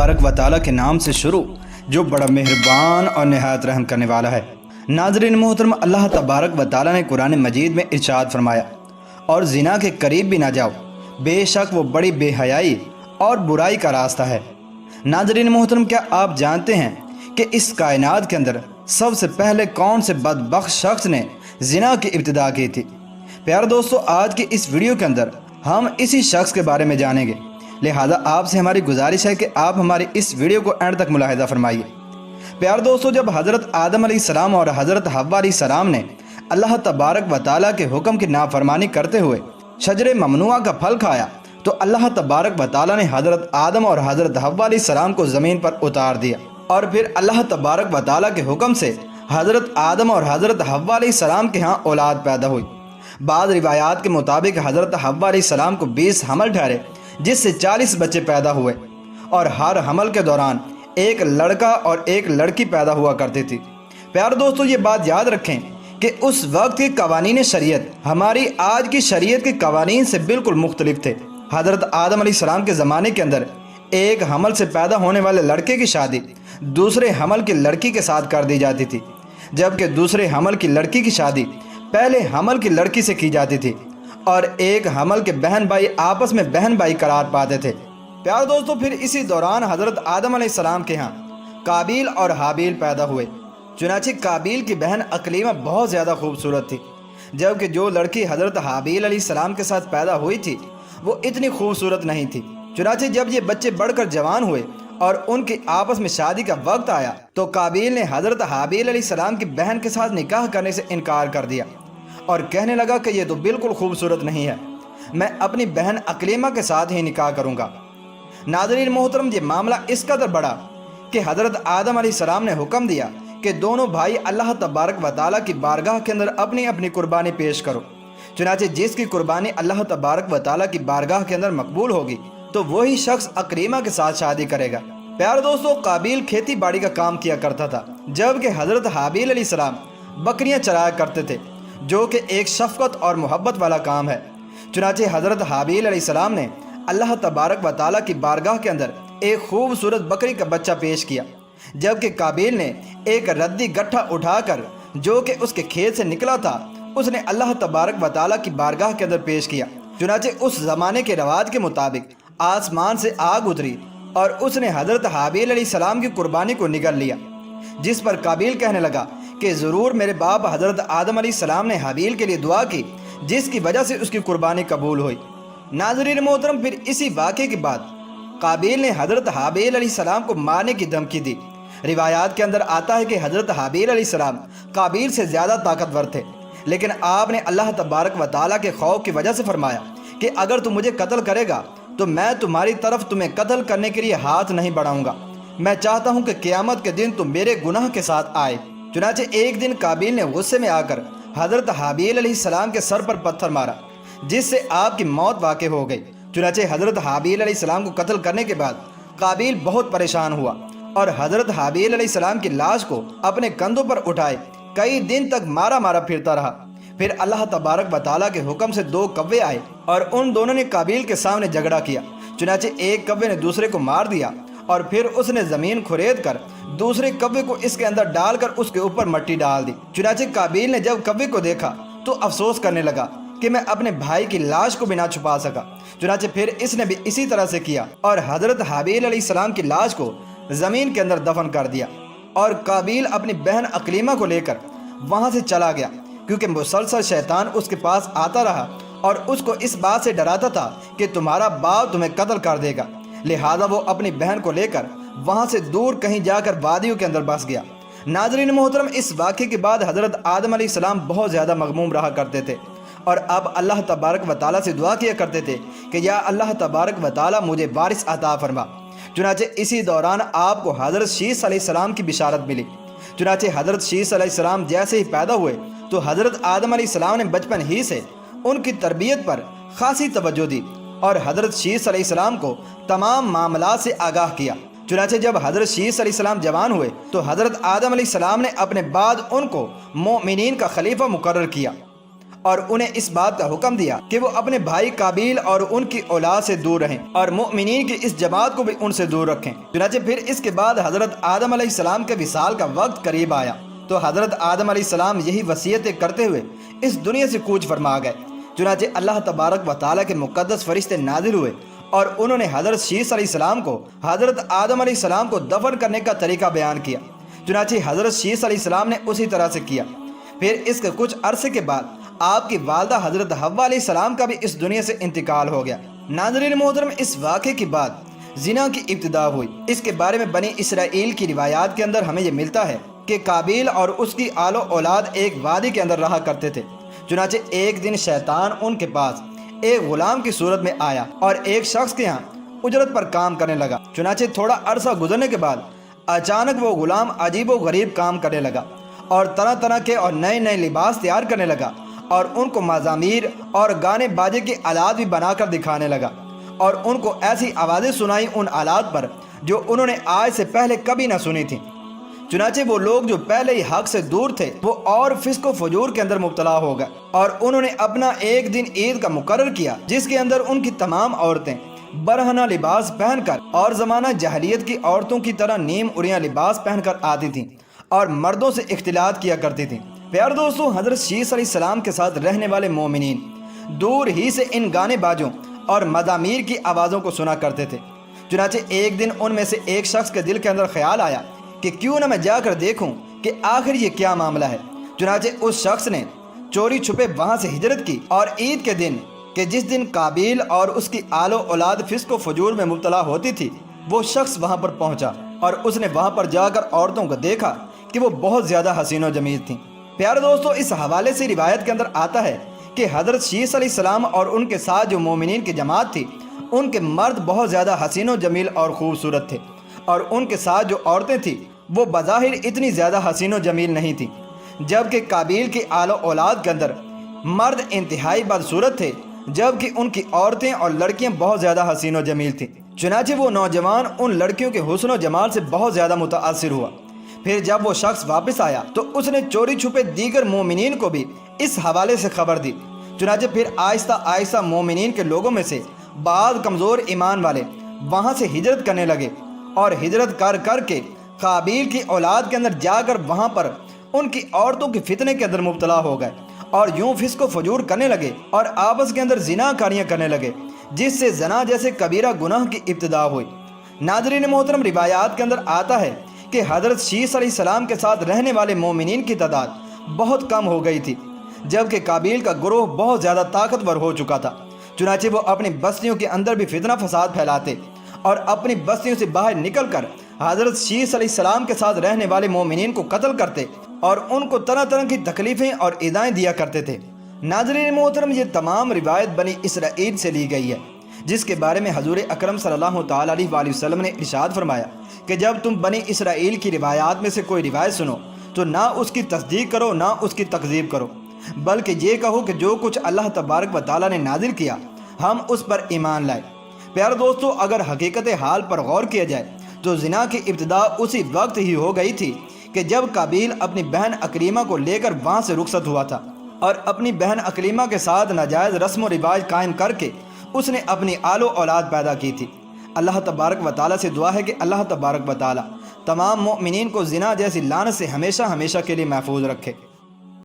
तबारक व ताला के नाम से शुरू जो बड़ा मेहरबान और नहायत रहम करने वाला है। नाज़रीन मोहतरम, अल्लाह तबारक व ताला ने कुरान मजीद में इरशाद फरमाया, और ज़िना के करीब भी ना जाओ, बेशक वो बड़ी बेहयाई और बुराई का रास्ता है। नाज़रीन मोहतरम, क्या आप जानते हैं कि इस कायनात के अंदर सबसे पहले कौन से बदबख्त शख्स ने ज़िना की इब्तिदा की थी? प्यारे दोस्तों, आज की इस वीडियो के अंदर हम इसी शख्स के बारे में जानेंगे। लिहाजा आपसे हमारी गुजारिश है कि आप हमारी इस वीडियो को एंड तक मुलाहिज़ा फरमाइए। प्यारे दोस्तों, जब हज़रत आदम अलैहिस्सलाम और हज़रत हव्वा अलैहिस्सलाम ने अल्लाह तबारक व ताला के हुक्म की नाफरमानी करते हुए शजरे ममनुआ का फल खाया, तो अल्लाह तबारक व ताला ने हज़रत आदम और हज़रत हव्वा अलैहिस्सलाम को ज़मीन पर उतार दिया। और फिर अल्लाह तबारक व ताला के हुक्म से हज़रत आदम और हज़रत हव्वा अलैहिस्सलाम के यहाँ औलाद पैदा हुई। बाद रिवायात के मुताबिक हज़रत हव्वा अलैहिस्सलाम को 20 हमल ठहरे, जिससे 40 बच्चे पैदा हुए, और हर हमल के दौरान एक लड़का और एक लड़की पैदा हुआ करती थी। प्यारे दोस्तों, ये बात याद रखें कि उस वक्त के कवानीन शरीयत हमारी आज की शरीयत के कवानीन से बिल्कुल मुख्तलिफ थे। हज़रत आदम अलैहिस्सलाम के ज़माने के अंदर एक हमल से पैदा होने वाले लड़के की शादी दूसरे हमल की लड़की के साथ कर दी जाती थी, जबकि दूसरे हमल की लड़की की शादी पहले हमल की लड़की से की जाती थी, और एक हमल के बहन भाई आपस में बहन भाई करार पाते थे। प्यारे दोस्तों, फिर इसी दौरान हज़रत आदम अलैहिस्सलाम के यहाँ काबिल और हाबिल पैदा हुए। चुनांचे काबिल की बहन अकलीमा बहुत ज़्यादा खूबसूरत थी, जबकि जो लड़की हज़रत हाबिल अलैहिस्सलाम के साथ पैदा हुई थी वो इतनी खूबसूरत नहीं थी। चुनांचे जब ये बच्चे बढ़कर जवान हुए और उनकी आपस में शादी का वक्त आया, तो काबिल ने हज़रत हाबिल अलैहिस्सलाम की बहन के साथ निकाह करने से इनकार कर दिया और कहने लगा कि ये तो बिल्कुल खूबसूरत नहीं है, मैं अपनी बहन अकलीमा के साथ ही निकाह करूँगा। नाज़रीन मोहतरम, ये मामला इस कदर बढ़ा कि हज़रत आदम अलैहिस्सलाम ने हुक्म दिया कि दोनों भाई अल्लाह तबारक व ताला की बारगाह के अंदर अपनी अपनी कुर्बानी पेश करो। चुनांचे जिसकी कुर्बानी अल्लाह तबारक व ताला की बारगाह के अंदर मकबूल होगी, तो वही शख्स अकरीमा के साथ शादी करेगा। प्यारे दोस्तों, काबिल खेती बाड़ी का काम किया करता था, जबकि हज़रत हाबिल अलैहिस्सलाम बकरियां चराया करते थे, जो कि एक शफ़क़त और मोहब्बत वाला काम है। चुनांचे हज़रत हाबिल अलैहिस्सलाम ने अल्लाह तबारक व ताला की बारगाह के अंदर एक खूबसूरत बकरी का बच्चा पेश किया, जबकि काबिल ने एक रद्दी गट्ठा उठाकर जो कि उसके खेत से निकला था उसने अल्लाह तबारक व ताला की बारगाह के अंदर पेश किया। चुनांचे उस ज़माने के रवाज के मुताबिक आसमान से आग उतरी और उसने हज़रत हाबिल अलैहिस्सलाम की कुर्बानी को निगल लिया, जिस पर काबिल कहने लगा कि ज़रूर मेरे बाप हज़रत आदम अलैहिस्सलाम ने हाबिल के लिए दुआ की, जिसकी वजह से उसकी कुर्बानी कबूल हुई। नाज़रीन मोहतरम, फिर इसी वाक़े के बाद काबिल ने हज़रत हाबिल अलैहिस्सलाम को मारने की धमकी दी। रिवायात के अंदर आता है कि हज़रत हाबिल अलैहिस्सलाम काबिल से ज़्यादा ताकतवर थे, लेकिन आपने अल्लाह तबारक व ताला के खौफ की वजह से फरमाया कि अगर तू मुझे कत्ल करेगा तो मैं तुम्हारी तरफ तुम्हें कत्ल करने के लिए हाथ नहीं बढ़ाऊंगा। मैं चाहता हूं कि क़यामत के दिन तुम मेरे गुनाह के साथ आए। चुनांचे एक दिन काबिल ने गुस्से में आकर हज़रत हाबिल अलैहिस्सलाम के सर पर पत्थर मारा, जिससे आपकी मौत वाक़ई हो गई। चुनांचे हज़रत हाबिल अलैहिस्सलाम को कत्ल करने के बाद काबिल बहुत परेशान हुआ और हज़रत हाबिल अलैहिस्सलाम की लाश को अपने कंधों पर उठाए कई दिन तक मारा मारा फिरता रहा। फिर अल्लाह तबारक व ताला के हुक्म से 2 कव्वे आए और उन दोनों ने काबिल के सामने झगड़ा किया। चुनांचे एक कव्वे ने दूसरे को मार दिया और फिर उसने ज़मीन खुरेद कर दूसरे कव्वे को इसके अंदर डालकर उसके ऊपर मिट्टी डाल दी। चुनांचे काबिल ने जब कव्वे को देखा तो अफसोस करने लगा कि मैं अपने भाई की लाश को भी ना छुपा सका। चुनांचे फिर इसने भी इसी तरह से किया और हज़रत हाबिल अलैहिस्सलाम की लाश को ज़मीन के अंदर दफन कर दिया, और काबिल अपनी बहन अकलीमा को लेकर वहाँ से चला गया, क्योंकि मुसलसल शैतान उसके पास आता रहा और उसको इस बात से डराता था कि तुम्हारा बाप तुम्हें कत्ल कर देगा। लिहाजा वो अपनी बहन को लेकर वहाँ से दूर कहीं जाकर वादियों के अंदर बस गया। नाज़रीन मोहतरम, इस वाक़े के बाद हज़रत आदम अलैहिस्सलाम बहुत ज़्यादा मग़मूम रहा करते थे और अब अल्लाह तबारक व ताला से दुआ किया करते थे कि या अल्लाह तबारक व ताला मुझे वारिस अता फरमा। चुनांचे इसी दौरान आपको हज़रत शीस अलैहिस्सलाम की बिशारत मिली। चुनांचे हज़रत शीस अलैहिस्सलाम जैसे ही पैदा हुए तो हज़रत आदम अलैहिस्सलाम ने बचपन ही से उनकी तरबियत पर ख़ासी तवज्जो दी और हज़रत शीस अलैहिस्सलाम को तमाम मामलात से आगाह किया। चुनांचे जब हज़रत शीस अलैहिस्सलाम जवान हुए तो हज़रत आदम अलैहिस्सलाम ने अपने बाद उनको मोमिनीन का खलीफा मुकर्रर किया اور انہیں اس بات کا حکم دیا کہ وہ اپنے بھائی قابیل اور ان کی اولاد سے دور رہیں اور مؤمنین کی اس جماعت کو بھی ان سے دور رکھیں۔ چنانچہ پھر اس کے بعد حضرت آدم علیہ السلام کے وصال کا وقت قریب آیا تو حضرت آدم علیہ السلام یہی وصیتیں کرتے ہوئے اس دنیا سے کوچ فرما گئے۔ چنانچہ اللہ تبارک و تعالیٰ کے مقدس فرشتے نازل ہوئے اور انہوں نے حضرت شیث علیہ السلام کو حضرت آدم علیہ السلام کو دفن کرنے کا طریقہ بیان کیا۔ چنانچہ حضرت شیث علیہ السلام نے اسی طرح سے کیا۔ پھر اس کے کچھ عرصے کے بعد آپ کی والدہ حضرت حوا علیہ السلام کا بھی اس دنیا سے انتقال ہو گیا۔ ناظرین محترم، اس واقعے کے بعد زنا کی ابتدا ہوئی۔ اس کے بارے میں بنی اسرائیل کی روایات کے اندر ہمیں یہ ملتا ہے کہ قابیل اور اس کی آل و اولاد ایک وادی کے اندر رہا کرتے تھے۔ چنانچہ ایک دن شیطان ان کے پاس ایک غلام کی صورت میں آیا اور ایک شخص کے ہاں اجرت پر کام کرنے لگا۔ چنانچہ تھوڑا عرصہ گزرنے کے بعد اچانک وہ غلام عجیب و غریب کام کرنے لگا اور طرح طرح کے اور نئے نئے لباس تیار کرنے لگا اور ان کو مزامیر اور گانے باجے کے آلات بھی بنا کر دکھانے لگا اور ان کو ایسی آوازیں سنائی ان آلات پر جو انہوں نے آج سے پہلے کبھی نہ سنی تھیں۔ چنانچہ وہ لوگ جو پہلے ہی حق سے دور تھے وہ اور فسق و فجور کے اندر مبتلا ہو گئے اور انہوں نے اپنا ایک دن عید کا مقرر کیا جس کے اندر ان کی تمام عورتیں برہنہ لباس پہن کر اور زمانہ جاہلیت کی عورتوں کی طرح نیم اڑیاں لباس پہن کر آتی تھیں اور مردوں سے اختلاط کیا کرتی تھیں۔ پیار دوستو، حضرت شیث علیہ السلام کے ساتھ رہنے والے مومنین دور ہی سے ان گانے باجوں اور مزامیر کی آوازوں کو سنا کرتے تھے۔ چنانچہ ایک دن ان میں سے ایک شخص کے دل کے اندر خیال آیا کہ کیوں نہ میں جا کر دیکھوں کہ آخر یہ کیا معاملہ ہے۔ چنانچہ اس شخص نے چوری چھپے وہاں سے ہجرت کی اور عید کے دن کہ جس دن قابیل اور اس کی آل و اولاد فسق و فجور میں مبتلا ہوتی تھی وہ شخص وہاں پر پہنچا اور اس نے وہاں پر جا کر عورتوں کو دیکھا کہ وہ بہت زیادہ حسین و جمیل تھیں۔ پیارے دوستو، اس حوالے سے روایت کے اندر آتا ہے کہ حضرت شیث علیہ السلام اور ان کے ساتھ جو مومنین کی جماعت تھی ان کے مرد بہت زیادہ حسین و جمیل اور خوبصورت تھے اور ان کے ساتھ جو عورتیں تھیں وہ بظاہر اتنی زیادہ حسین و جمیل نہیں تھیں، جبکہ قابیل کی آل و اولاد کے اندر مرد انتہائی بدصورت تھے جبکہ ان کی عورتیں اور لڑکیاں بہت زیادہ حسین و جمیل تھیں۔ چنانچہ وہ نوجوان ان لڑکیوں کے حسن و جمال سے بہت زیادہ متاثر ہوا۔ پھر جب وہ شخص واپس آیا تو اس نے چوری چھپے دیگر مومنین کو بھی اس حوالے سے خبر دی۔ چنانچہ پھر آہستہ آہستہ مومنین کے لوگوں میں سے بعض کمزور ایمان والے وہاں سے ہجرت کرنے لگے اور ہجرت کر کر کے قابیل کی اولاد کے اندر جا کر وہاں پر ان کی عورتوں کے فتنے کے اندر مبتلا ہو گئے اور یوں فسق و فجور کرنے لگے اور آپس کے اندر زنا کاریاں کرنے لگے، جس سے زنا جیسے کبیرہ گناہ کی ابتدا ہوئی۔ ناظرین محترم، روایات کے اندر آتا ہے کہ حضرت شیث علیہ السلام کے ساتھ رہنے والے مومنین کی تعداد بہت کم ہو گئی تھی جبکہ قابیل کا گروہ بہت زیادہ طاقتور ہو چکا تھا۔ چنانچہ وہ اپنی بستیوں کے اندر بھی فتنہ فساد پھیلاتے اور اپنی بستیوں سے باہر نکل کر حضرت شیث علیہ السلام کے ساتھ رہنے والے مومنین کو قتل کرتے اور ان کو طرح طرح کی تکلیفیں اور ایذائیں دیا کرتے تھے۔ ناظرین محترم، یہ تمام روایت بنی اسرائیل سے لی گئی ہے جس کے بارے میں حضور اکرم صلی اللہ تعالیٰ علیہ وآلہ وسلم نے ارشاد فرمایا کہ جب تم بنی اسرائیل کی روایات میں سے کوئی روایت سنو تو نہ اس کی تصدیق کرو نہ اس کی تکذیب کرو، بلکہ یہ کہو کہ جو کچھ اللہ تبارک و تعالیٰ نے نازل کیا ہم اس پر ایمان لائے۔ پیارے دوستو، اگر حقیقت حال پر غور کیا جائے تو زنا کی ابتدا اسی وقت ہی ہو گئی تھی کہ جب قابیل اپنی بہن اکریمہ کو لے کر وہاں سے رخصت ہوا تھا اور اپنی بہن اکریمہ کے ساتھ ناجائز رسم و رواج قائم کر کے اس نے اپنی آل و اولاد پیدا کی تھی۔ اللہ تبارک و تعالیٰ سے دعا ہے کہ اللہ تبارک و تعالیٰ تمام مؤمنین کو زنا جیسی لعنت سے ہمیشہ ہمیشہ کے لیے محفوظ رکھے۔